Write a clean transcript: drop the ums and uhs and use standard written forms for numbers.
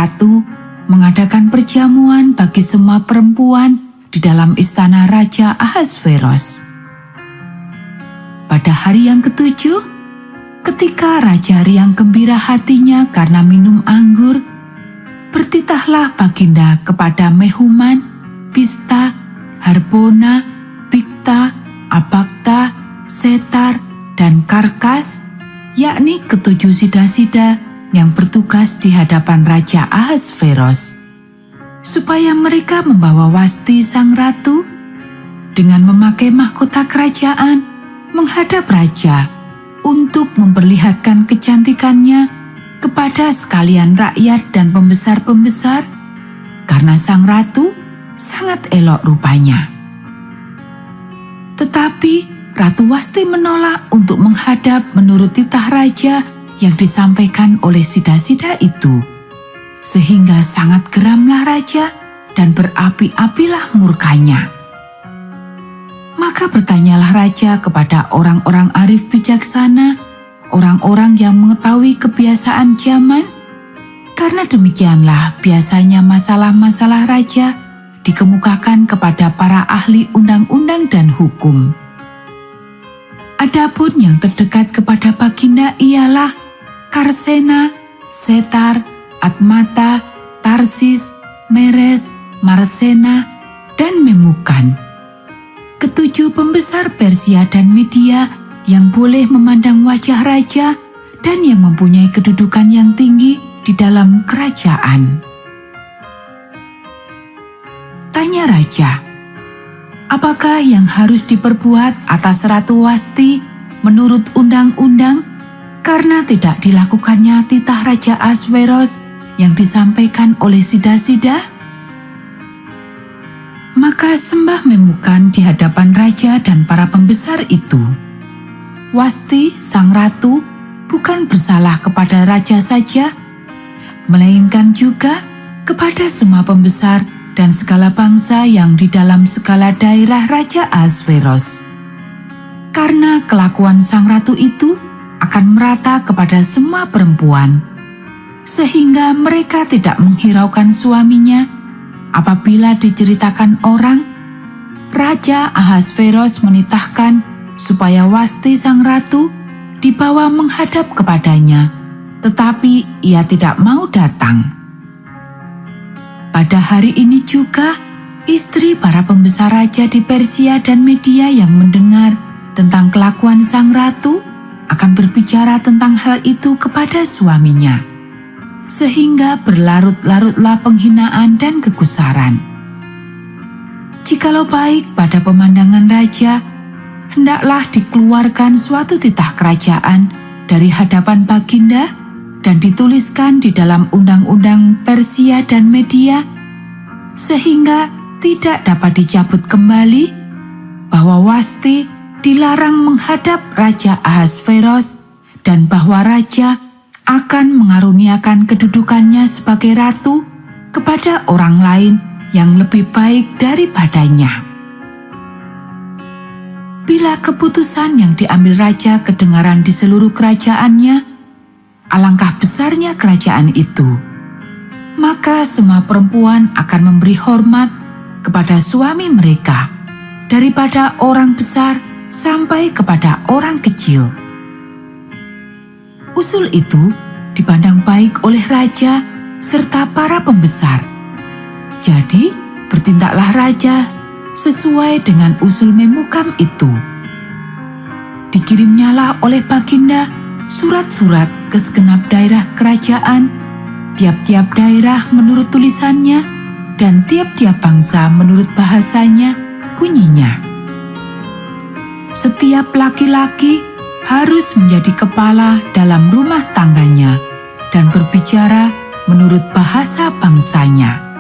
ratu mengadakan perjamuan bagi semua perempuan di dalam istana Raja Ahasveros. Pada hari yang ketujuh, ketika raja riang gembira hatinya karena minum anggur, bertitahlah Baginda kepada Mehuman, Bista, Harbona, Bigta, Abagta, Setar, dan Karkas, yakni ketujuh sida-sida yang bertugas di hadapan Raja Ahasveros, supaya mereka membawa Wasti sang ratu dengan memakai mahkota kerajaan menghadap raja untuk memperlihatkan kecantikannya kepada sekalian rakyat dan pembesar-pembesar, karena sang ratu sangat elok rupanya. Tetapi Ratu Wasti menolak untuk menghadap menurut titah raja yang disampaikan oleh sida-sida itu, sehingga sangat geramlah raja dan berapi-apilah murkanya. Maka bertanyalah raja kepada orang-orang arif bijaksana, orang-orang yang mengetahui kebiasaan zaman, karena demikianlah biasanya masalah-masalah raja dikemukakan kepada para ahli undang-undang dan hukum. Adapun yang terdekat kepada Baginda ialah Karsena, Setar, Atmata, Tarsis, Meres, Marsena, dan Memukan. Ketujuh pembesar Persia dan Media yang boleh memandang wajah raja dan yang mempunyai kedudukan yang tinggi di dalam kerajaan. Tanya raja, apakah yang harus diperbuat atas Ratu Wasti menurut undang-undang karena tidak dilakukannya titah Raja Ahasveros yang disampaikan oleh sida-sida? Maka sembah Memukan di hadapan raja dan para pembesar itu. Wasti, sang ratu, bukan bersalah kepada raja saja, melainkan juga kepada semua pembesar dan segala bangsa yang di dalam segala daerah Raja Ahasveros. Karena kelakuan sang ratu itu akan merata kepada semua perempuan, sehingga mereka tidak menghiraukan suaminya apabila diceritakan orang. Raja Ahasveros menitahkan supaya Wasti sang ratu dibawa menghadap kepadanya, tetapi ia tidak mau datang. Pada hari ini juga, istri para pembesar raja di Persia dan Media yang mendengar tentang kelakuan sang ratu akan berbicara tentang hal itu kepada suaminya, sehingga berlarut-larutlah penghinaan dan kegusaran. Jikalau baik pada pemandangan raja, hendaklah dikeluarkan suatu titah kerajaan dari hadapan Baginda dan dituliskan di dalam undang-undang Persia dan Media, sehingga tidak dapat dicabut kembali, bahwa Wasti dilarang menghadap Raja Ahasveros dan bahwa raja akan mengaruniakan kedudukannya sebagai ratu kepada orang lain yang lebih baik daripadanya. Bila keputusan yang diambil raja kedengaran di seluruh kerajaannya, alangkah besarnya kerajaan itu, maka semua perempuan akan memberi hormat kepada suami mereka, daripada orang besar sampai kepada orang kecil. Usul itu dipandang baik oleh raja serta para pembesar. Jadi bertindaklah raja sesuai dengan usul Memukam itu. Dikirimnyalah oleh Baginda surat-surat ke segenap daerah kerajaan, tiap-tiap daerah menurut tulisannya dan tiap-tiap bangsa menurut bahasanya. Bunyinya, setiap laki-laki harus menjadi kepala dalam rumah tangganya dan berbicara menurut bahasa bangsanya.